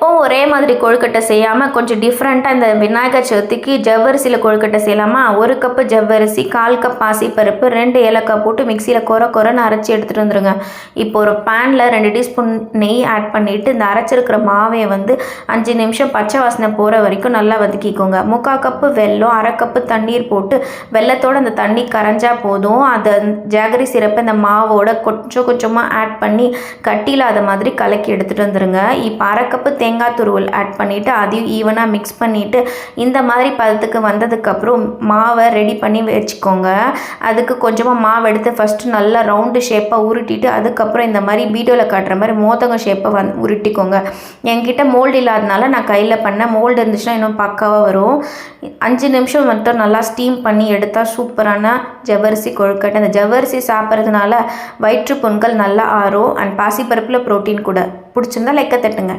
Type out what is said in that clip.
ஒரே மாதிரி கொழுக்கட்டை செய்யாமல் கொஞ்சம் டிஃப்ரெண்ட்டாக இந்த விநாயகர் சதுர்த்திக்கு ஜவ்வரிசியில் கொழுக்கட்டை செய்யலாமா? 1 கப்பு ஜவ்வரிசி, 1/4 கப் பாசிப்பருப்பு, 2 ஏலக்காய் போட்டு மிக்சியில் கொரன்னு அரைச்சி எடுத்துகிட்டு வந்துடுங்க. இப்போ ஒரு பேனில் 2 டீஸ்பூன் நெய் ஆட் பண்ணிவிட்டு இந்த அரைச்சிருக்கிற மாவையை 5 நிமிஷம் பச்சை வாசனை போகிற வரைக்கும் நல்லா வதக்கிக்கோங்க. 3/4 கப்பு வெல்லம், 1/2 கப்பு தண்ணீர் போட்டு வெல்லத்தோடு அந்த தண்ணி கரைஞ்சா போதும். அதை ஜாகரி சிரப்பை இந்த மாவோட கொஞ்சமாக ஆட் பண்ணி கட்டியில்லாத மாதிரி கலக்கி எடுத்துகிட்டு வந்துடுங்க. இப்போ 1/2 கப்பு தேங்காய் துருவல் ஆட் பண்ணிவிட்டு அதையும் ஈவனாக மிக்ஸ் பண்ணிவிட்டு இந்த மாதிரி பதத்துக்கு வந்ததுக்கப்புறம் மாவை ரெடி பண்ணி வச்சுக்கோங்க. அதுக்கு கொஞ்சமாக மாவு எடுத்து ஃபஸ்ட்டு நல்லா ரவுண்டு ஷேப்பாக உருட்டிட்டு அதுக்கப்புறம் இந்த மாதிரி வீடியோவில் காட்டுற மாதிரி மோதக ஷேப்பை உருட்டிக்கோங்க. என்கிட்ட மோல்டு இல்லாதனால நான் கையில் பண்ணேன். மோல்டு இருந்துச்சுன்னா இன்னும் பக்காவாக வரும். 5 நிமிஷம் மட்டும் நல்லா ஸ்டீம் பண்ணி எடுத்தால் சூப்பரான ஜவ்வரிசி கொழுக்கட்டை. இந்த ஜவ்வரிசி சாப்பிட்றதுனால வயிற்றுப்புண்கள் நல்லா ஆறும். அண்ட் பாசிப்பருப்பில் ப்ரோட்டீன் கூட. பிடிச்சிருந்தா லைக்கை தட்டுங்க.